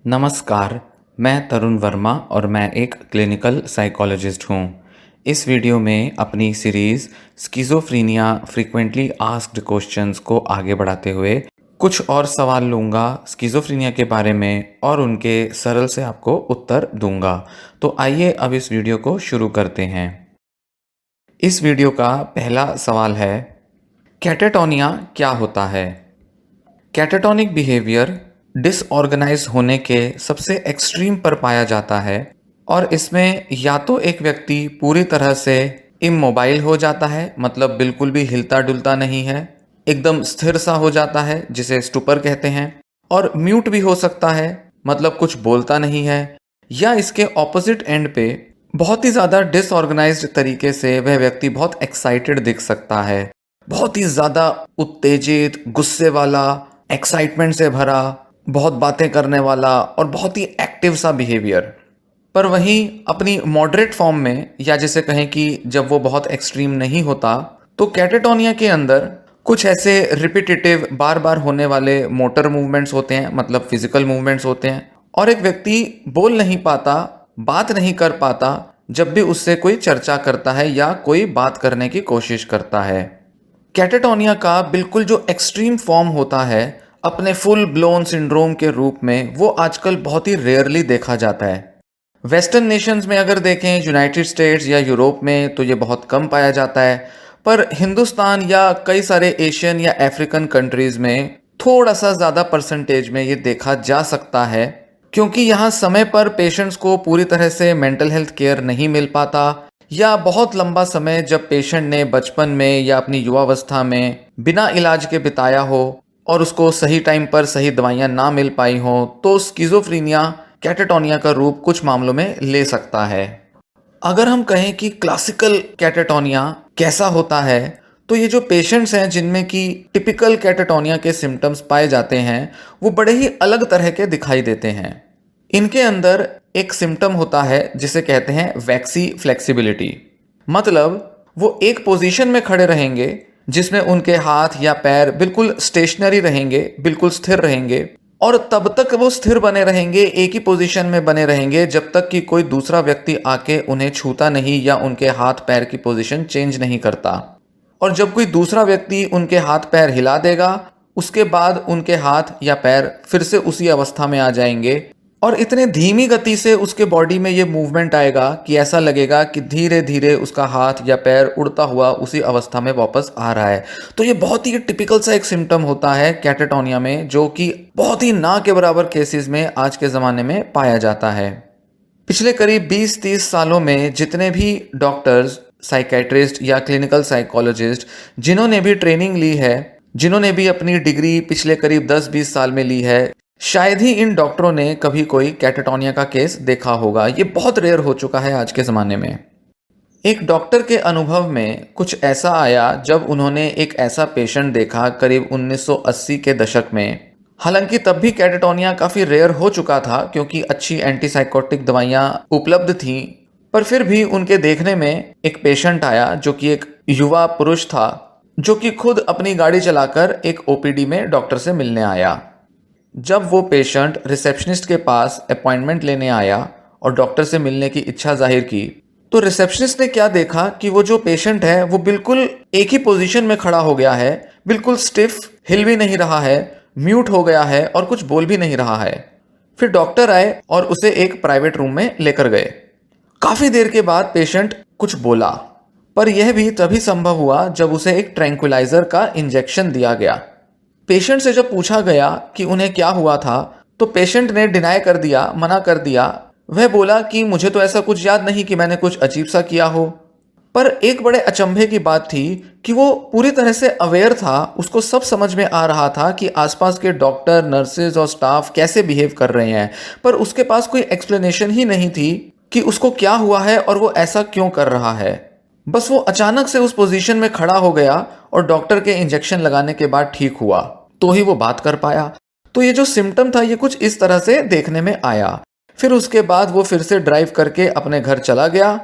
नमस्कार, मैं तरुण वर्मा और मैं एक क्लिनिकल साइकोलॉजिस्ट हूँ। इस वीडियो में अपनी series schizophrenia frequently asked questions को आगे बढ़ाते हुए कुछ और सवाल लूँगा स्किज़ोफ्रेनिया के बारे में और उनके सरल से आपको उत्तर दूँगा। तो आइए अब इस वीडियो को शुरू करते हैं। इस वीडियो का पहला सवाल है, कैटाटोनिया क्या होता है? कैटाटोनिक बिहेवियर डिसऑर्गेनाइज होने के सबसे एक्सट्रीम पर पाया जाता है और इसमें या तो एक व्यक्ति पूरी तरह से इमोबाइल हो जाता है, मतलब बिल्कुल भी हिलता डुलता नहीं है, एकदम स्थिर सा हो जाता है जिसे स्टुपर कहते हैं, और म्यूट भी हो सकता है, मतलब कुछ बोलता नहीं है, या इसके ऑपोजिट एंड पे बहुत ही ज़्यादा डिसऑर्गेनाइज्ड तरीके से वह व्यक्ति बहुत एक्साइटेड दिख सकता है, बहुत ही ज़्यादा उत्तेजित, गुस्से वाला, एक्साइटमेंट से भरा, बहुत बातें करने वाला और बहुत ही एक्टिव सा बिहेवियर। पर वहीं अपनी मॉडरेट फॉर्म में, या जैसे कहें कि जब वो बहुत एक्सट्रीम नहीं होता, तो कैटाटोनिया के अंदर कुछ ऐसे रिपीटेटिव बार बार होने वाले मोटर मूवमेंट्स होते हैं, मतलब फिजिकल मूवमेंट्स होते हैं, और एक व्यक्ति बोल नहीं पाता, बात नहीं कर पाता जब भी उससे कोई चर्चा करता है या कोई बात करने की कोशिश करता है। कैटाटोनिया का बिल्कुल जो एक्सट्रीम फॉर्म होता है अपने फुल ब्लोन सिंड्रोम के रूप में, वो आजकल बहुत ही रेयरली देखा जाता है। वेस्टर्न नेशंस में अगर देखें, यूनाइटेड स्टेट्स या यूरोप में, तो ये बहुत कम पाया जाता है, पर हिंदुस्तान या कई सारे एशियन या अफ्रीकन कंट्रीज में थोड़ा सा ज़्यादा परसेंटेज में ये देखा जा सकता है, क्योंकि यहाँ समय पर पेशेंट्स को पूरी तरह से मेंटल हेल्थ केयर नहीं मिल पाता, या बहुत लंबा समय जब पेशेंट ने बचपन में या अपनी युवावस्था में बिना इलाज के बिताया हो और उसको सही टाइम पर सही दवाइयाँ ना मिल पाई हों, तो स्किज़ोफ्रेनिया कैटाटोनिया का रूप कुछ मामलों में ले सकता है। अगर हम कहें कि क्लासिकल कैटाटोनिया कैसा होता है, तो ये जो पेशेंट्स हैं जिनमें कि टिपिकल कैटाटोनिया के सिम्टम्स पाए जाते हैं, वो बड़े ही अलग तरह के दिखाई देते हैं। इनके अंदर एक सिम्टम होता है जिसे कहते हैं वैक्सी फ्लेक्सिबिलिटी, मतलब वो एक पोजीशन में खड़े रहेंगे जिसमें उनके हाथ या पैर बिल्कुल स्टेशनरी रहेंगे, बिल्कुल स्थिर रहेंगे, और तब तक वो स्थिर बने रहेंगे, एक ही पोजीशन में बने रहेंगे जब तक कि कोई दूसरा व्यक्ति आके उन्हें छूता नहीं या उनके हाथ पैर की पोजीशन चेंज नहीं करता। और जब कोई दूसरा व्यक्ति उनके हाथ पैर हिला देगा, उसके बाद उनके हाथ या पैर फिर से उसी अवस्था में आ जाएंगे, और इतने धीमी गति से उसके बॉडी में ये मूवमेंट आएगा कि ऐसा लगेगा कि धीरे धीरे उसका हाथ या पैर उड़ता हुआ उसी अवस्था में वापस आ रहा है। तो ये बहुत ही टिपिकल सा एक सिम्टम होता है कैटाटोनिया में, जो कि बहुत ही ना के बराबर केसेस में आज के ज़माने में पाया जाता है। पिछले करीब 20-30 सालों में जितने भी डॉक्टर्स, साइकेट्रिस्ट या क्लिनिकल साइकोलॉजिस्ट जिन्होंने भी ट्रेनिंग ली है, जिन्होंने भी अपनी डिग्री पिछले करीब 10-20 साल में ली है, शायद ही इन डॉक्टरों ने कभी कोई कैटाटोनिया का केस देखा होगा। ये बहुत रेयर हो चुका है आज के ज़माने में। एक डॉक्टर के अनुभव में कुछ ऐसा आया जब उन्होंने एक ऐसा पेशेंट देखा करीब 1980 के दशक में। हालांकि तब भी कैटाटोनिया काफ़ी रेयर हो चुका था क्योंकि अच्छी एंटीसाइकोटिक दवाइयाँ उपलब्ध थीं, पर फिर भी उनके देखने में एक पेशेंट आया जो कि एक युवा पुरुष था, जो कि खुद अपनी गाड़ी चलाकर एक ओपीडी में डॉक्टर से मिलने आया। जब वो पेशेंट रिसेप्शनिस्ट के पास अपॉइंटमेंट लेने आया और डॉक्टर से मिलने की इच्छा जाहिर की, तो रिसेप्शनिस्ट ने क्या देखा कि वो जो पेशेंट है वो बिल्कुल एक ही पोजीशन में खड़ा हो गया है, बिल्कुल स्टिफ, हिल भी नहीं रहा है, म्यूट हो गया है और कुछ बोल भी नहीं रहा है। फिर डॉक्टर आए और उसे एक प्राइवेट रूम में लेकर गए। काफ़ी देर के बाद पेशेंट कुछ बोला, पर यह भी तभी संभव हुआ जब उसे एक ट्रैंक्विलाइजर का इंजेक्शन दिया गया। पेशेंट से जब पूछा गया कि उन्हें क्या हुआ था, तो पेशेंट ने डिनाई कर दिया, मना कर दिया। वह बोला कि मुझे तो ऐसा कुछ याद नहीं कि मैंने कुछ अजीब सा किया हो। पर एक बड़े अचंभे की बात थी कि वो पूरी तरह से अवेयर था, उसको सब समझ में आ रहा था कि आसपास के डॉक्टर, नर्सेज और स्टाफ कैसे बिहेव कर रहे हैं, पर उसके पास कोई एक्सप्लेनेशन ही नहीं थी कि उसको क्या हुआ है और वो ऐसा क्यों कर रहा है। बस वो अचानक से उस पोजीशन में खड़ा हो गया और डॉक्टर के इंजेक्शन लगाने के बाद ठीक हुआ, तो ही वो बात कर पाया। तो ये जो सिम्टम था ये कुछ इस तरह से देखने में आया। फिर उसके बाद वो फिर से ड्राइव करके अपने घर चला गया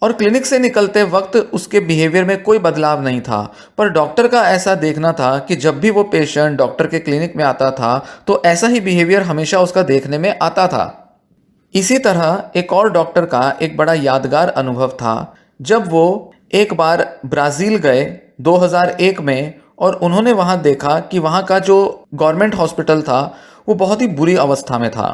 और क्लिनिक से निकलते वक्त उसके बिहेवियर में कोई बदलाव नहीं था। पर डॉक्टर का ऐसा देखना था कि जब भी वो पेशेंट डॉक्टर के क्लिनिक में आता था तो ऐसा ही बिहेवियर हमेशा उसका देखने में आता था। इसी तरह एक और डॉक्टर का एक बड़ा यादगार अनुभव था जब वो एक बार ब्राज़ील गए 2001 में, और उन्होंने वहाँ देखा कि वहाँ का जो गवर्नमेंट हॉस्पिटल था वो बहुत ही बुरी अवस्था में था।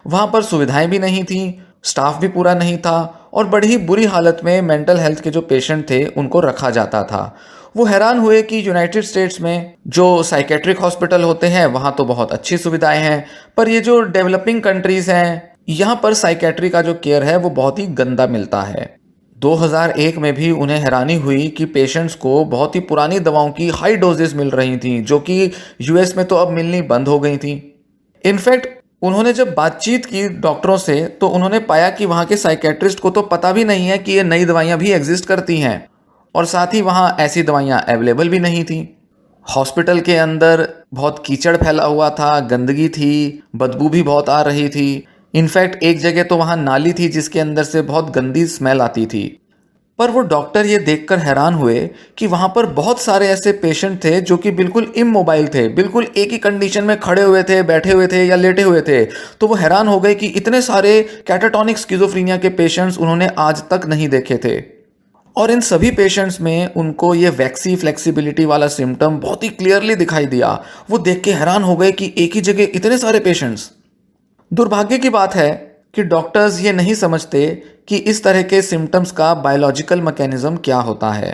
वहाँ पर सुविधाएं भी नहीं थी, स्टाफ भी पूरा नहीं था, और बड़ी ही बुरी हालत में मेंटल हेल्थ के जो पेशेंट थे उनको रखा जाता था। वो हैरान हुए कि यूनाइटेड स्टेट्स में जो साइकेट्रिक हॉस्पिटल होते हैं वहाँ तो बहुत अच्छी सुविधाएं हैं, पर ये जो डेवलपिंग कंट्रीज़ हैं यहाँ पर साइकेट्री का जो केयर है वो बहुत ही गंदा मिलता है। 2001 में भी उन्हें हैरानी हुई कि पेशेंट्स को बहुत ही पुरानी दवाओं की हाई डोजेस मिल रही थी जो कि यूएस में तो अब मिलनी बंद हो गई थी। इनफैक्ट उन्होंने जब बातचीत की डॉक्टरों से तो उन्होंने पाया कि वहाँ के साइकेट्रिस्ट को तो पता भी नहीं है कि ये नई दवाइयाँ भी एग्जिस्ट करती हैं, और साथ ही वहाँ ऐसी दवाइयाँ अवेलेबल भी नहीं थी। हॉस्पिटल के अंदर बहुत कीचड़ फैला हुआ था, गंदगी थी, बदबू भी बहुत आ रही थी। इनफैक्ट एक जगह तो वहाँ नाली थी जिसके अंदर से बहुत गंदी स्मेल आती थी। पर वो डॉक्टर ये देखकर हैरान हुए कि वहाँ पर बहुत सारे ऐसे पेशेंट थे जो कि बिल्कुल इमोबाइल थे, बिल्कुल एक ही कंडीशन में खड़े हुए थे, बैठे हुए थे या लेटे हुए थे। तो वो हैरान हो गए कि इतने सारे कैटाटॉनिक स्किज़ोफ्रेनिया के पेशेंट्स उन्होंने आज तक नहीं देखे थे। और इन सभी पेशेंट्स में उनको ये वैक्सी फ्लेक्सिबिलिटी वाला सिम्टम बहुत ही क्लियरली दिखाई दिया। वो देख के हैरान हो गए कि एक ही जगह इतने सारे पेशेंट्स। दुर्भाग्य की बात है कि डॉक्टर्स ये नहीं समझते कि इस तरह के सिम्टम्स का बायोलॉजिकल मैकेनिज्म क्या होता है,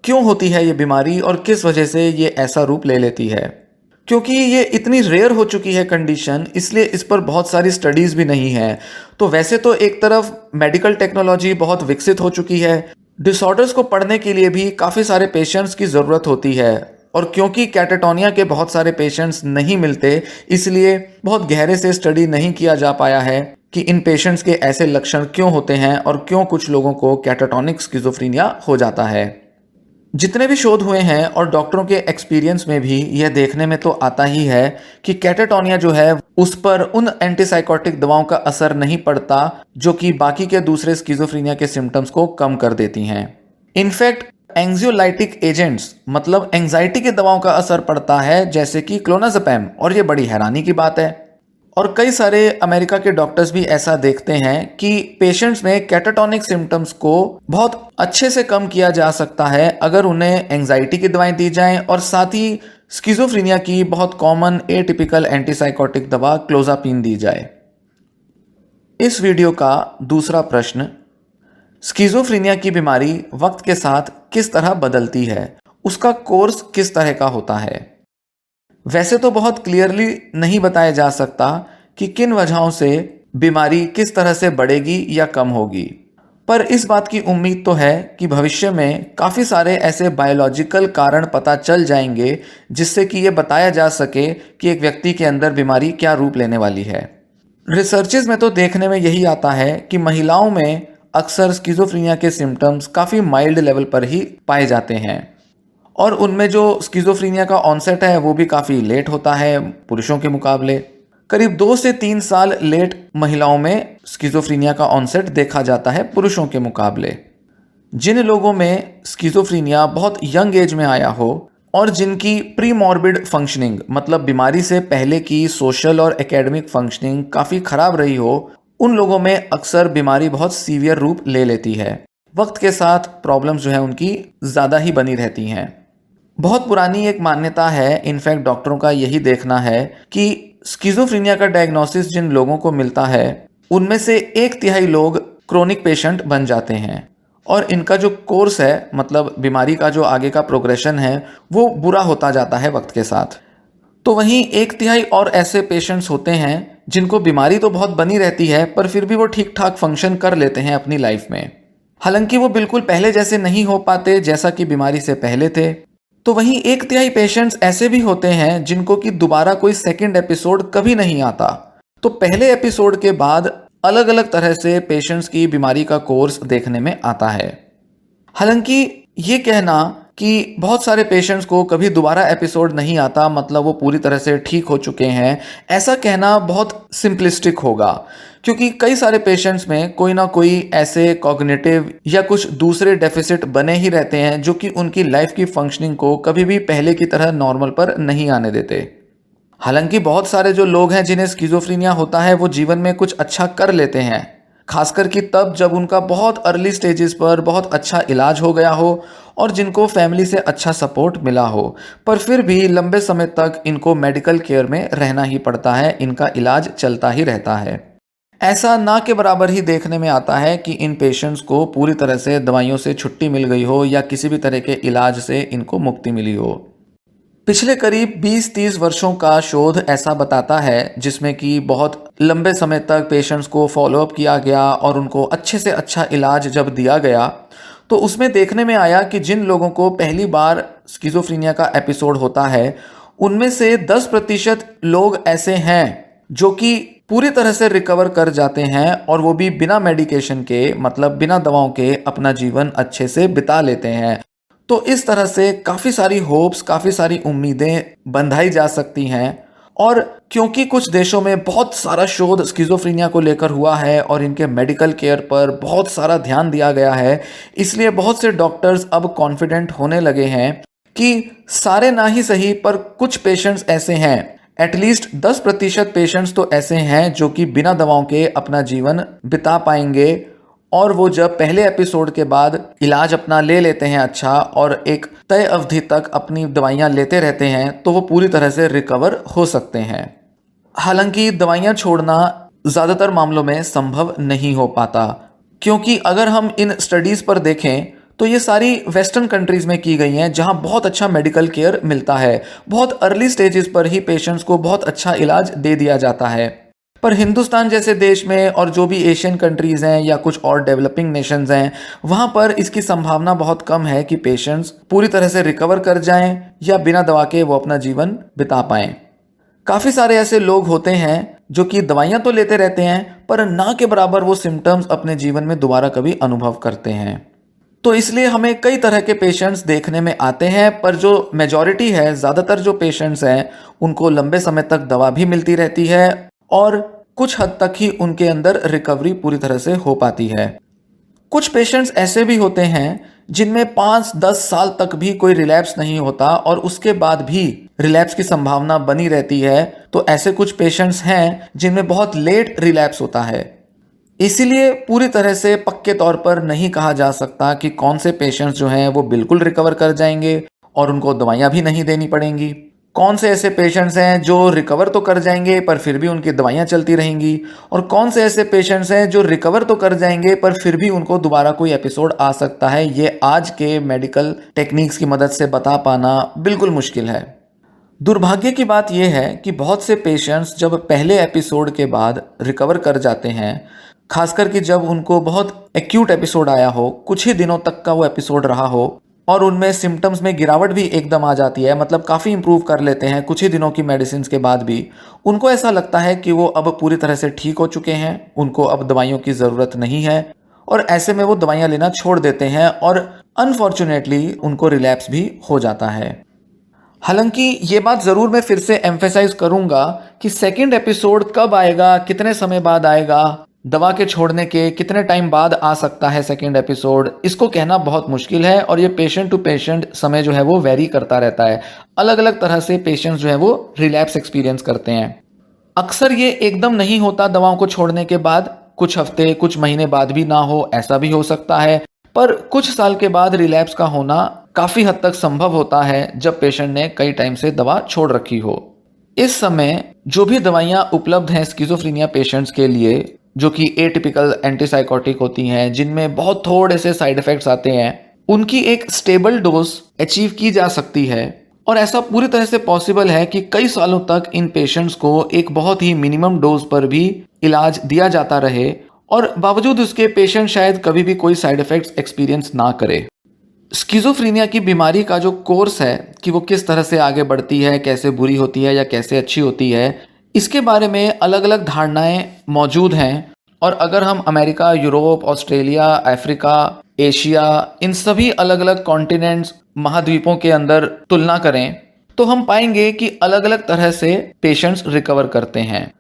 क्यों होती है ये बीमारी और किस वजह से ये ऐसा रूप ले लेती है। क्योंकि ये इतनी रेयर हो चुकी है कंडीशन, इसलिए इस पर बहुत सारी स्टडीज़ भी नहीं है। तो वैसे तो एक तरफ मेडिकल टेक्नोलॉजी बहुत विकसित हो चुकी है, डिसऑर्डर्स को पढ़ने के लिए भी काफ़ी सारे पेशेंट्स की ज़रूरत होती है, और क्योंकि कैटाटोनिया के बहुत सारे पेशेंट्स नहीं मिलते इसलिए बहुत गहरे से स्टडी नहीं किया जा पाया है कि इन पेशेंट्स के ऐसे लक्षण क्यों होते हैं और क्यों कुछ लोगों को कैटाटोनिक स्किज़ोफ्रेनिया हो जाता है। जितने भी शोध हुए हैं और डॉक्टरों के एक्सपीरियंस में भी यह देखने में तो आता ही है कि कैटाटोनिया जो है उस पर उन एंटीसाइकोटिक दवाओं का असर नहीं पड़ता जो कि बाकी के दूसरे स्किज़ोफ्रेनिया के सिम्टम्स को कम कर देती हैं। इनफैक्ट एंग्जियोलाइटिक एजेंट्स मतलब एंजाइटी की दवाओं का असर पड़ता है, जैसे कि क्लोनाज़ेपैम, और ये बड़ी हैरानी की बात है। और कई सारे अमेरिका के डॉक्टर्स भी ऐसा देखते हैं कि पेशेंट्स में कैटाटोनिक सिम्टम्स को बहुत अच्छे से कम किया जा सकता है अगर उन्हें एंजाइटी की दवाएं दी जाएं और साथ ही स्किज़ोफ्रेनिया की बहुत कॉमन एटिपिकल एंटीसाइकोटिक दवा क्लोज़ापिन दी जाए। इस वीडियो का दूसरा प्रश्न, स्किज़ोफ्रेनिया की बीमारी वक्त के साथ किस तरह बदलती है, उसका कोर्स किस तरह का होता है। वैसे तो बहुत क्लियरली नहीं बताया जा सकता कि किन वजहों से बीमारी किस तरह से बढ़ेगी या कम होगी, पर इस बात की उम्मीद तो है कि भविष्य में काफ़ी सारे ऐसे बायोलॉजिकल कारण पता चल जाएंगे जिससे कि ये बताया जा सके कि एक व्यक्ति के अंदर बीमारी क्या रूप लेने वाली है। रिसर्चेज में तो देखने में यही आता है कि महिलाओं में अक्सर स्किज़ोफ्रेनिया के सिम्टम्स काफ़ी माइल्ड लेवल पर ही पाए जाते हैं, और उनमें जो स्किज़ोफ्रेनिया का ऑनसेट है वो भी काफ़ी लेट होता है पुरुषों के मुकाबले। करीब 2 से 3 साल लेट महिलाओं में स्किज़ोफ्रेनिया का ऑनसेट देखा जाता है पुरुषों के मुकाबले। जिन लोगों में स्किज़ोफ्रेनिया बहुत यंग एज में आया हो और जिनकी प्री मॉर्बिड फंक्शनिंग मतलब बीमारी से पहले की सोशल और एकेडमिक फंक्शनिंग काफ़ी ख़राब रही हो, उन लोगों में अक्सर बीमारी बहुत सीवियर रूप ले लेती है। वक्त के साथ प्रॉब्लम्स जो है उनकी ज़्यादा ही बनी रहती हैं। बहुत पुरानी एक मान्यता है, इनफैक्ट डॉक्टरों का यही देखना है कि स्किज़ोफ्रेनिया का डायग्नोसिस जिन लोगों को मिलता है उनमें से 1/3 लोग क्रोनिक पेशेंट बन जाते हैं, और इनका जो कोर्स है मतलब बीमारी का जो आगे का प्रोग्रेशन है वो बुरा होता जाता है वक्त के साथ। तो वहीं 1/3 और ऐसे पेशेंट्स होते हैं जिनको बीमारी तो बहुत बनी रहती है पर फिर भी वो ठीक ठाक फंक्शन कर लेते हैं अपनी लाइफ में, हालांकि वो बिल्कुल पहले जैसे नहीं हो पाते जैसा कि बीमारी से पहले थे। तो वहीं 1/3 पेशेंट्स ऐसे भी होते हैं जिनको कि दोबारा कोई सेकंड एपिसोड कभी नहीं आता। तो पहले एपिसोड के बाद अलग अलग तरह से पेशेंट्स की बीमारी का कोर्स देखने में आता है। हालांकि ये कहना कि बहुत सारे पेशेंट्स को कभी दोबारा एपिसोड नहीं आता, मतलब वो पूरी तरह से ठीक हो चुके हैं, ऐसा कहना बहुत सिंपलिस्टिक होगा। क्योंकि कई सारे पेशेंट्स में कोई ना कोई ऐसे कॉग्निटिव या कुछ दूसरे डेफिसिट बने ही रहते हैं जो कि उनकी लाइफ की फंक्शनिंग को कभी भी पहले की तरह नॉर्मल पर नहीं आने देते। हालांकि बहुत सारे जो लोग हैं जिन्हें स्किज़ोफ्रेनिया होता है वो जीवन में कुछ अच्छा कर लेते हैं, खासकर कि तब जब उनका बहुत अर्ली स्टेजेस पर बहुत अच्छा इलाज हो गया हो और जिनको फैमिली से अच्छा सपोर्ट मिला हो, पर फिर भी लंबे समय तक इनको मेडिकल केयर में रहना ही पड़ता है, इनका इलाज चलता ही रहता है। ऐसा ना के बराबर ही देखने में आता है कि इन पेशेंट्स को पूरी तरह से दवाइयों से छुट्टी मिल गई हो या किसी भी तरह के इलाज से इनको मुक्ति मिली हो। पिछले करीब 20-30 वर्षों का शोध ऐसा बताता है, जिसमें कि बहुत लंबे समय तक पेशेंट्स को फॉलोअप किया गया और उनको अच्छे से अच्छा इलाज जब दिया गया, तो उसमें देखने में आया कि जिन लोगों को पहली बार स्किज़ोफ्रेनिया का एपिसोड होता है, उनमें से 10% लोग ऐसे हैं जो कि पूरी तरह से रिकवर कर जाते हैं और वो भी बिना मेडिकेशन के, मतलब बिना दवाओं के अपना जीवन अच्छे से बिता लेते हैं। तो इस तरह से काफ़ी सारी होप्स, काफ़ी सारी उम्मीदें बंधाई जा सकती हैं। और क्योंकि कुछ देशों में बहुत सारा शोध स्किज़ोफ्रेनिया को लेकर हुआ है और इनके मेडिकल केयर पर बहुत सारा ध्यान दिया गया है, इसलिए बहुत से डॉक्टर्स अब कॉन्फिडेंट होने लगे हैं कि सारे ना ही सही पर कुछ पेशेंट्स ऐसे हैं, एटलीस्ट 10% पेशेंट्स तो ऐसे हैं जो कि बिना दवाओं के अपना जीवन बिता पाएंगे। और वो जब पहले एपिसोड के बाद इलाज अपना ले लेते हैं अच्छा और एक तय अवधि तक अपनी दवाइयाँ लेते रहते हैं, तो वो पूरी तरह से रिकवर हो सकते हैं। हालांकि दवाइयाँ छोड़ना ज़्यादातर मामलों में संभव नहीं हो पाता, क्योंकि अगर हम इन स्टडीज़ पर देखें तो ये सारी वेस्टर्न कंट्रीज़ में की गई हैं, जहाँ बहुत अच्छा मेडिकल केयर मिलता है, बहुत अर्ली स्टेजेस पर ही पेशेंट्स को बहुत अच्छा इलाज दे दिया जाता है। पर हिंदुस्तान जैसे देश में और जो भी एशियन कंट्रीज़ हैं या कुछ और डेवलपिंग नेशंस हैं, वहाँ पर इसकी संभावना बहुत कम है कि पेशेंट्स पूरी तरह से रिकवर कर जाएं या बिना दवा के वो अपना जीवन बिता पाएं। काफ़ी सारे ऐसे लोग होते हैं जो कि दवाइयाँ तो लेते रहते हैं, पर ना के बराबर वो सिम्टम्स अपने जीवन में दोबारा कभी अनुभव करते हैं। तो इसलिए हमें कई तरह के पेशेंट्स देखने में आते हैं, पर जो मेजॉरिटी है, ज़्यादातर जो पेशेंट्स हैं, उनको लंबे समय तक दवा भी मिलती रहती है और कुछ हद तक ही उनके अंदर रिकवरी पूरी तरह से हो पाती है। कुछ पेशेंट्स ऐसे भी होते हैं जिनमें 5-10 साल तक भी कोई रिलैप्स नहीं होता और उसके बाद भी रिलैप्स की संभावना बनी रहती है। तो ऐसे कुछ पेशेंट्स हैं जिनमें बहुत लेट रिलैप्स होता है। इसीलिए पूरी तरह से पक्के तौर पर नहीं कहा जा सकता कि कौन से पेशेंट्स जो हैं वो बिल्कुल रिकवर कर जाएंगे और उनको दवाइयाँ भी नहीं देनी पड़ेंगी, कौन से ऐसे पेशेंट्स हैं जो रिकवर तो कर जाएंगे पर फिर भी उनकी दवाइयाँ चलती रहेंगी, और कौन से ऐसे पेशेंट्स हैं जो रिकवर तो कर जाएंगे पर फिर भी उनको दोबारा कोई एपिसोड आ सकता है। ये आज के मेडिकल टेक्निक्स की मदद से बता पाना बिल्कुल मुश्किल है। दुर्भाग्य की बात यह है कि बहुत से पेशेंट्स जब पहले एपिसोड के बाद रिकवर कर जाते हैं, खासकर कि जब उनको बहुत एक्यूट एपिसोड आया हो, कुछ ही दिनों तक का वो एपिसोड रहा हो और उनमें सिम्टम्स में गिरावट भी एकदम आ जाती है, मतलब काफ़ी इंप्रूव कर लेते हैं कुछ ही दिनों की मेडिसिन के बाद भी, उनको ऐसा लगता है कि वो अब पूरी तरह से ठीक हो चुके हैं, उनको अब दवाइयों की ज़रूरत नहीं है, और ऐसे में वो दवाइयाँ लेना छोड़ देते हैं और अनफॉर्चुनेटली उनको रिलैप्स भी हो जाता है। हालांकि ये बात ज़रूर मैं फिर से एम्फेसाइज करूंगा कि सेकंड एपिसोड कब आएगा, कितने समय बाद आएगा, दवा के छोड़ने के कितने टाइम बाद आ सकता है सेकंड एपिसोड, इसको कहना बहुत मुश्किल है और ये पेशेंट टू पेशेंट समय जो है वो वेरी करता रहता है। अलग अलग तरह से पेशेंट्स जो है वो रिलैप्स एक्सपीरियंस करते हैं। अक्सर ये एकदम नहीं होता दवाओं को छोड़ने के बाद, कुछ हफ्ते कुछ महीने बाद भी ना हो, ऐसा भी हो सकता है, पर कुछ साल के बाद रिलैप्स का होना काफ़ी हद तक संभव होता है जब पेशेंट ने कई टाइम से दवा छोड़ रखी हो। इस समय जो भी दवाइयाँ उपलब्ध हैं स्किज़ोफ्रेनिया पेशेंट्स के लिए, जो कि एटिपिकल एंटीसाइकोटिक होती हैं, जिनमें बहुत थोड़े से साइड इफ़ेक्ट्स आते हैं, उनकी एक स्टेबल डोज अचीव की जा सकती है। और ऐसा पूरी तरह से पॉसिबल है कि कई सालों तक इन पेशेंट्स को एक बहुत ही मिनिमम डोज पर भी इलाज दिया जाता रहे और बावजूद उसके पेशेंट शायद कभी भी कोई साइड इफ़ेक्ट्स एक्सपीरियंस ना करे। स्किज़ोफ्रेनिया की बीमारी का जो कोर्स है कि वो किस तरह से आगे बढ़ती है, कैसे बुरी होती है या कैसे अच्छी होती है, इसके बारे में अलग अलग धारणाएं मौजूद हैं। और अगर हम America, Europe, Australia, Africa, Asia, इन सभी अलग अलग कॉन्टिनेंट्स महाद्वीपों के अंदर तुलना करें तो हम पाएंगे कि अलग अलग तरह से पेशेंट्स रिकवर करते हैं।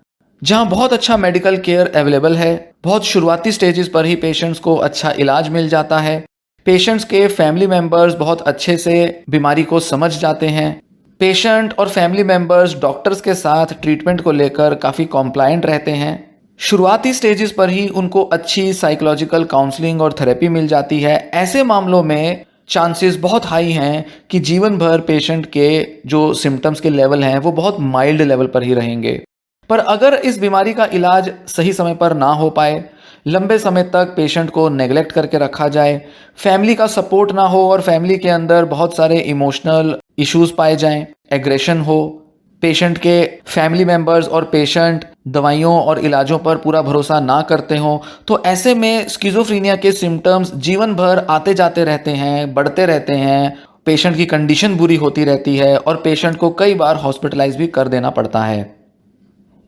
जहां बहुत अच्छा मेडिकल केयर अवेलेबल है, बहुत शुरुआती स्टेजेस पर ही पेशेंट्स को अच्छा इलाज मिल जाता है, पेशेंट्स के फैमिली मेंबर्स बहुत अच्छे से बीमारी को समझ जाते हैं, पेशेंट और फैमिली मेंबर्स डॉक्टर्स के साथ ट्रीटमेंट को लेकर काफ़ी कॉम्प्लायंट रहते हैं, शुरुआती स्टेजेस पर ही उनको अच्छी साइकोलॉजिकल काउंसलिंग और थेरेपी मिल जाती है। ऐसे मामलों में चांसेस बहुत हाई हैं कि जीवन भर पेशेंट के जो सिम्टम्स के लेवल हैं वो बहुत माइल्ड लेवल पर ही रहेंगे। पर अगर इस बीमारी का इलाज सही समय पर ना हो पाए, लंबे समय तक पेशेंट को नेग्लेक्ट करके रखा जाए, फैमिली का सपोर्ट ना हो और फैमिली के अंदर बहुत सारे इमोशनल इश्यूज पाए जाएं, एग्रेशन हो, पेशेंट के फैमिली मेंबर्स और पेशेंट दवाइयों और इलाजों पर पूरा भरोसा ना करते हों, तो ऐसे में स्किज़ोफ्रेनिया के सिम्टम्स जीवन भर आते जाते रहते हैं, बढ़ते रहते हैं, पेशेंट की कंडीशन बुरी होती रहती है और पेशेंट को कई बार हॉस्पिटलाइज भी कर देना पड़ता है।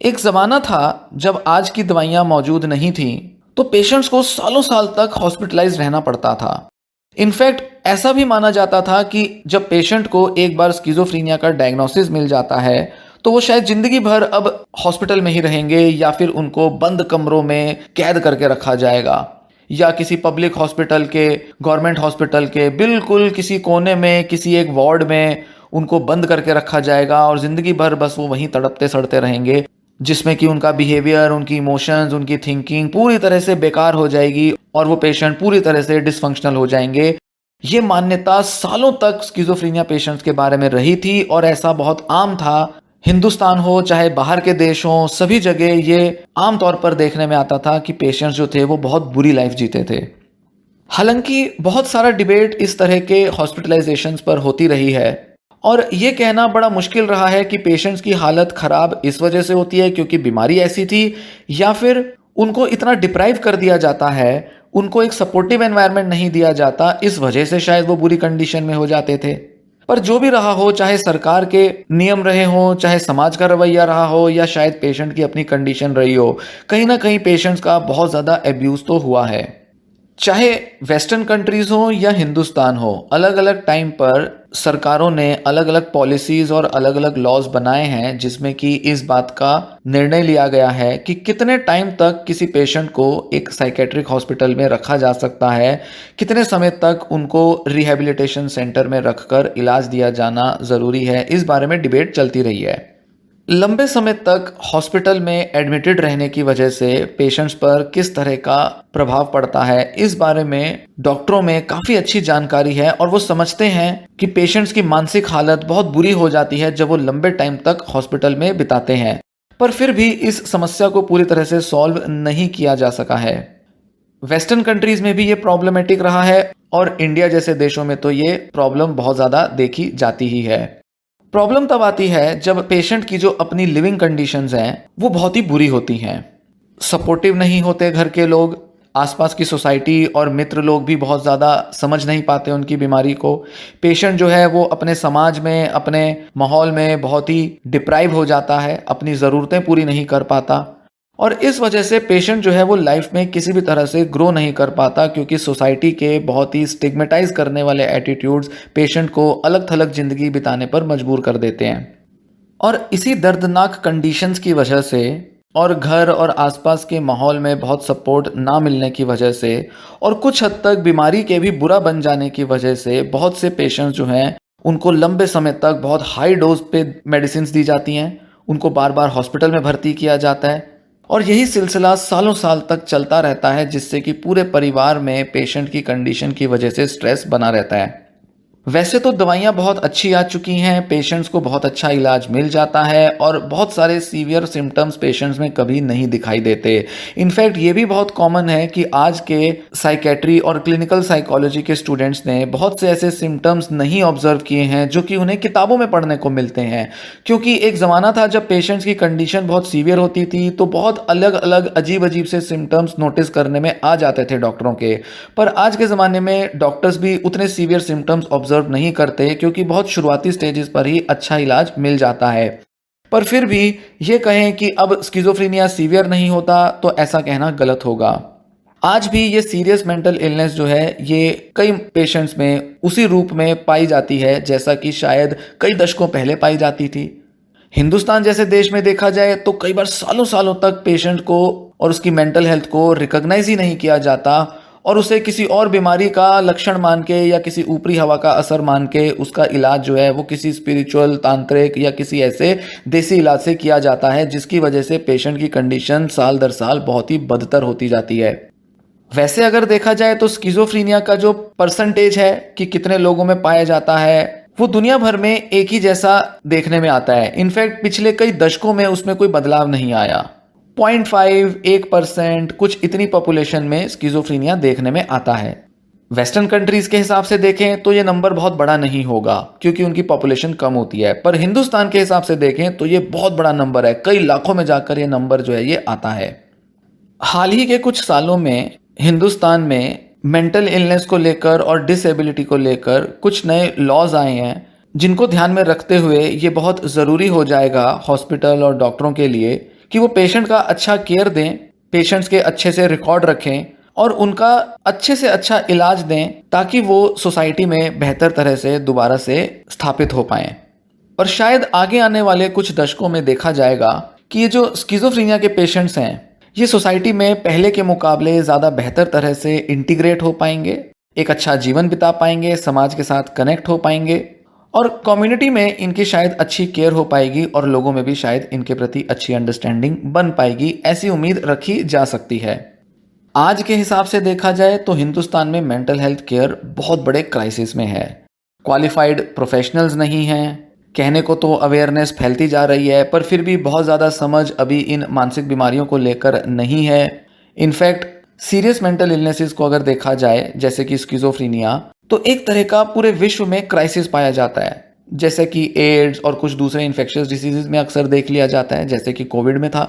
एक ज़माना था जब आज की दवाइयाँ मौजूद नहीं थीं, तो पेशेंट्स को सालों साल तक हॉस्पिटलाइज रहना पड़ता था। इनफैक्ट ऐसा भी माना जाता था कि जब पेशेंट को एक बार स्किज़ोफ्रेनिया का डायग्नोसिस मिल जाता है तो वो शायद ज़िंदगी भर अब हॉस्पिटल में ही रहेंगे या फिर उनको बंद कमरों में कैद करके रखा जाएगा या किसी पब्लिक हॉस्पिटल के, गवर्नमेंट हॉस्पिटल के बिल्कुल किसी कोने में, किसी एक वार्ड में उनको बंद करके रखा जाएगा और ज़िंदगी भर बस वो वहीं तड़पते सड़ते रहेंगे, जिसमें कि उनका बिहेवियर, उनकी इमोशंस, उनकी थिंकिंग पूरी तरह से बेकार हो जाएगी और वो पेशेंट पूरी तरह से डिसफंक्शनल हो जाएंगे। ये मान्यता सालों तक स्किज़ोफ्रेनिया पेशेंट्स के बारे में रही थी और ऐसा बहुत आम था। हिंदुस्तान हो चाहे बाहर के देश हों, सभी जगह ये आम तौर पर देखने में आता था कि पेशेंट्स जो थे वो बहुत बुरी लाइफ जीते थे। हालांकि बहुत सारा डिबेट इस तरह के हॉस्पिटलाइजेशंस पर होती रही है और ये कहना बड़ा मुश्किल रहा है कि पेशेंट्स की हालत ख़राब इस वजह से होती है क्योंकि बीमारी ऐसी थी या फिर उनको इतना डिप्राइव कर दिया जाता है, उनको एक सपोर्टिव एनवायरनमेंट नहीं दिया जाता, इस वजह से शायद वो बुरी कंडीशन में हो जाते थे। पर जो भी रहा हो, चाहे सरकार के नियम रहे हों, चाहे समाज का रवैया रहा हो या शायद पेशेंट की अपनी कंडीशन रही हो, कहीं ना कहीं पेशेंट्स का बहुत ज़्यादा एब्यूज़ तो हुआ है। चाहे वेस्टर्न कंट्रीज़ हो या हिंदुस्तान हो, अलग अलग टाइम पर सरकारों ने अलग अलग पॉलिसीज़ और अलग अलग लॉज बनाए हैं जिसमें कि इस बात का निर्णय लिया गया है कि कितने टाइम तक किसी पेशेंट को एक साइकेट्रिक हॉस्पिटल में रखा जा सकता है, कितने समय तक उनको रिहैबिलिटेशन सेंटर में रखकर इलाज दिया जाना ज़रूरी है। इस बारे में डिबेट चलती रही है। लंबे समय तक हॉस्पिटल में एडमिटेड रहने की वजह से पेशेंट्स पर किस तरह का प्रभाव पड़ता है, इस बारे में डॉक्टरों में काफ़ी अच्छी जानकारी है और वो समझते हैं कि पेशेंट्स की मानसिक हालत बहुत बुरी हो जाती है जब वो लंबे टाइम तक हॉस्पिटल में बिताते हैं। पर फिर भी इस समस्या को पूरी तरह से सॉल्व नहीं किया जा सका है। वेस्टर्न कंट्रीज़ में भी ये प्रॉब्लमेटिक रहा है और इंडिया जैसे देशों में तो ये प्रॉब्लम बहुत ज़्यादा देखी जाती ही है। प्रॉब्लम तब आती है जब पेशेंट की जो अपनी लिविंग कंडीशंस हैं वो बहुत ही बुरी होती हैं। सपोर्टिव नहीं होते घर के लोग, आसपास की सोसाइटी और मित्र लोग भी बहुत ज़्यादा समझ नहीं पाते उनकी बीमारी को। पेशेंट जो है वो अपने समाज में, अपने माहौल में बहुत ही डिप्राइव हो जाता है, अपनी ज़रूरतें पूरी नहीं कर पाता और इस वजह से पेशेंट जो है वो लाइफ में किसी भी तरह से ग्रो नहीं कर पाता क्योंकि सोसाइटी के बहुत ही स्टिग्मेटाइज करने वाले एटीट्यूड्स पेशेंट को अलग थलग ज़िंदगी बिताने पर मजबूर कर देते हैं। और इसी दर्दनाक कंडीशंस की वजह से और घर और आसपास के माहौल में बहुत सपोर्ट ना मिलने की वजह से और कुछ हद तक बीमारी के भी बुरा बन जाने की वजह से बहुत से पेशेंट्स जो हैं उनको लंबे समय तक बहुत हाई डोज पे मेडिसिन दी जाती हैं, उनको बार बार हॉस्पिटल में भर्ती किया जाता है और यही सिलसिला सालों साल तक चलता रहता है जिससे कि पूरे परिवार में पेशेंट की कंडीशन की वजह से स्ट्रेस बना रहता है। वैसे तो दवाइयाँ बहुत अच्छी आ चुकी हैं, पेशेंट्स को बहुत अच्छा इलाज मिल जाता है और बहुत सारे सीवियर सिम्टम्स पेशेंट्स में कभी नहीं दिखाई देते। इनफैक्ट ये भी बहुत कॉमन है कि आज के साइकेट्री और क्लिनिकल साइकोलॉजी के स्टूडेंट्स ने बहुत से ऐसे सिम्टम्स नहीं ऑब्जर्व किए हैं जो कि उन्हें किताबों में पढ़ने को मिलते हैं, क्योंकि एक ज़माना था जब पेशेंट्स की कंडीशन बहुत सीवियर होती थी तो बहुत अलग अलग अजीब अजीब से सिम्टम्स नोटिस करने में आ जाते थे डॉक्टरों के। पर आज के ज़माने में डॉक्टर्स भी उतने सीवियर सिम्टम्स ऑब्जर्व नहीं करते क्योंकि बहुत शुरुआती स्टेजेस पर ही अच्छा इलाज मिल जाता है। पर फिर भी ये कहें कि अब स्किज़ोफ्रेनिया सीवियर नहीं होता तो ऐसा कहना गलत होगा। आज भी ये सीरियस मेंटल इलनेस जो है ये कई पेशेंट्स में उसी रूप में पाई जाती है जैसा कि शायद कई दशकों पहले पाई जाती थी। हिंदुस्तान जैसे देश में देखा जाए तो कई बार सालों सालों तक पेशेंट को और उसकी मेंटल हेल्थ को रिकॉग्नाइज ही नहीं किया जाता और उसे किसी और बीमारी का लक्षण मान के या किसी ऊपरी हवा का असर मान के उसका इलाज जो है वो किसी स्पिरिचुअल, तांत्रिक या किसी ऐसे देसी इलाज से किया जाता है, जिसकी वजह से पेशेंट की कंडीशन साल दर साल बहुत ही बदतर होती जाती है। वैसे अगर देखा जाए तो स्किज़ोफ्रेनिया का जो परसेंटेज है कि कितने लोगों में पाया जाता है वो दुनिया भर में एक ही जैसा देखने में आता है। इनफैक्ट पिछले कई दशकों में उसमें कोई बदलाव नहीं आया। 0.5 1% कुछ इतनी पॉपुलेशन में स्किज़ोफ्रेनिया देखने में आता है। वेस्टर्न कंट्रीज के हिसाब से देखें तो ये नंबर बहुत बड़ा नहीं होगा क्योंकि उनकी पॉपुलेशन कम होती है, पर हिंदुस्तान के हिसाब से देखें तो ये बहुत बड़ा नंबर है। कई लाखों में जाकर ये नंबर जो है ये आता है। हाल ही के कुछ सालों में हिंदुस्तान में मेंटल इलनेस को लेकर और डिसेबिलिटी को लेकर कुछ नए लॉज आए हैं जिनको ध्यान में रखते हुए ये बहुत ज़रूरी हो जाएगा हॉस्पिटल और डॉक्टरों के लिए कि वो पेशेंट का अच्छा केयर दें, पेशेंट्स के अच्छे से रिकॉर्ड रखें और उनका अच्छे से अच्छा इलाज दें ताकि वो सोसाइटी में बेहतर तरह से दोबारा से स्थापित हो पाएं। और शायद आगे आने वाले कुछ दशकों में देखा जाएगा कि ये जो स्किज़ोफ्रेनिया के पेशेंट्स हैं ये सोसाइटी में पहले के मुकाबले ज़्यादा बेहतर तरह से इंटीग्रेट हो पाएंगे, एक अच्छा जीवन बिता पाएंगे, समाज के साथ कनेक्ट हो पाएंगे और कम्युनिटी में इनकी शायद अच्छी केयर हो पाएगी और लोगों में भी शायद इनके प्रति अच्छी अंडरस्टैंडिंग बन पाएगी, ऐसी उम्मीद रखी जा सकती है। आज के हिसाब से देखा जाए तो हिंदुस्तान में मेंटल हेल्थ केयर बहुत बड़े क्राइसिस में है। क्वालिफाइड प्रोफेशनल्स नहीं हैं, कहने को तो अवेयरनेस फैलती जा रही है पर फिर भी बहुत ज़्यादा समझ अभी इन मानसिक बीमारियों को लेकर नहीं है। इनफैक्ट सीरियस मेंटल इलनेसेस को अगर देखा जाए जैसे कि स्किज़ोफ्रेनिया तो एक तरह का पूरे विश्व में क्राइसिस पाया जाता है, जैसे कि एड्स और कुछ दूसरे इन्फेक्शियस डिसीजेज में अक्सर देख लिया जाता है, जैसे कि कोविड में था।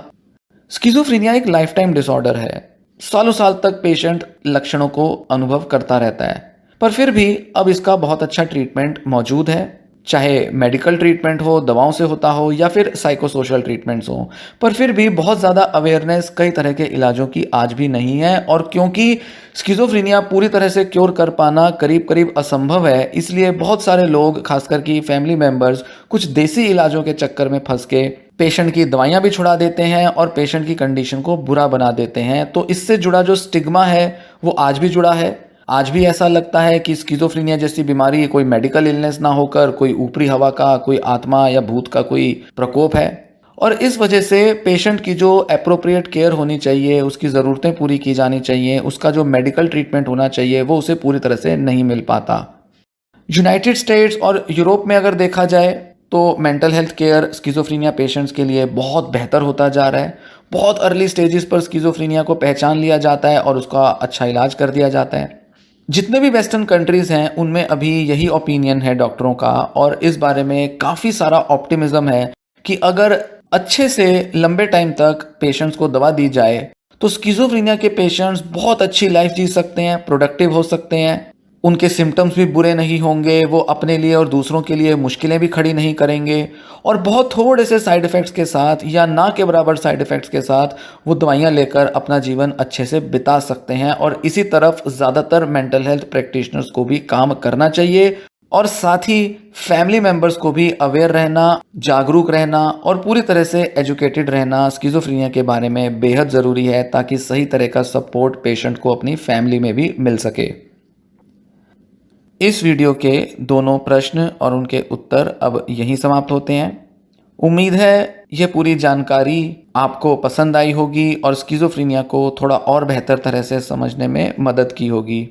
स्किज़ोफ्रेनिया एक लाइफ टाइम डिसऑर्डर है, सालों साल तक पेशेंट लक्षणों को अनुभव करता रहता है, पर फिर भी अब इसका बहुत अच्छा ट्रीटमेंट मौजूद है, चाहे मेडिकल ट्रीटमेंट हो, दवाओं से होता हो या फिर साइकोसोशल ट्रीटमेंट्स हो, पर फिर भी बहुत ज़्यादा अवेयरनेस कई तरह के इलाजों की आज भी नहीं है। और क्योंकि स्किज़ोफ्रेनिया पूरी तरह से क्योर कर पाना करीब करीब असंभव है, इसलिए बहुत सारे लोग खासकर कि फैमिली मेम्बर्स कुछ देसी इलाजों के चक्कर में फंस के पेशेंट की दवाइयाँ भी छुड़ा देते हैं और पेशेंट की कंडीशन को बुरा बना देते हैं। तो इससे जुड़ा जो स्टिग्मा है वो आज भी जुड़ा है। आज भी ऐसा लगता है कि स्किज़ोफ्रेनिया जैसी बीमारी कोई मेडिकल इलनेस ना होकर कोई ऊपरी हवा का, कोई आत्मा या भूत का कोई प्रकोप है और इस वजह से पेशेंट की जो एप्रोप्रिएट केयर होनी चाहिए, उसकी ज़रूरतें पूरी की जानी चाहिए, उसका जो मेडिकल ट्रीटमेंट होना चाहिए वो उसे पूरी तरह से नहीं मिल पाता। यूनाइटेड स्टेट्स और यूरोप में अगर देखा जाए तो mental health care schizophrenia patients के लिए बहुत बेहतर होता जा रहा है। बहुत अर्ली स्टेजेस पर स्किज़ोफ्रेनिया को पहचान लिया जाता है और उसका अच्छा इलाज कर दिया जाता है। जितने भी वेस्टर्न कंट्रीज़ हैं उनमें अभी यही ओपिनियन है डॉक्टरों का और इस बारे में काफ़ी सारा ऑप्टिमिज्म है कि अगर अच्छे से लंबे टाइम तक पेशेंट्स को दवा दी जाए तो स्किज़ोफ्रेनिया के पेशेंट्स बहुत अच्छी लाइफ जी सकते हैं, प्रोडक्टिव हो सकते हैं, उनके सिम्टम्स भी बुरे नहीं होंगे, वो अपने लिए और दूसरों के लिए मुश्किलें भी खड़ी नहीं करेंगे और बहुत थोड़े से साइड इफ़ेक्ट्स के साथ या ना के बराबर साइड इफ़ेक्ट्स के साथ वो दवाइयाँ लेकर अपना जीवन अच्छे से बिता सकते हैं। और इसी तरफ ज़्यादातर मेंटल हेल्थ प्रैक्टिशनर्स को भी काम करना चाहिए और साथ ही फैमिली मेम्बर्स को भी अवेयर रहना, जागरूक रहना और पूरी तरह से एजुकेटेड रहना स्किज़ोफ्रेनिया के बारे में बेहद ज़रूरी है ताकि सही तरह का सपोर्ट पेशेंट को अपनी फैमिली में भी मिल सके। इस वीडियो के दोनों प्रश्न और उनके उत्तर अब यहीं समाप्त होते हैं। उम्मीद है यह पूरी जानकारी आपको पसंद आई होगी और स्किज़ोफ्रेनिया को थोड़ा और बेहतर तरह से समझने में मदद की होगी।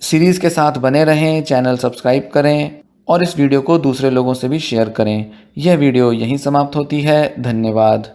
सीरीज़ के साथ बने रहें, चैनल सब्सक्राइब करें और इस वीडियो को दूसरे लोगों से भी शेयर करें। यह वीडियो यहीं समाप्त होती है। धन्यवाद।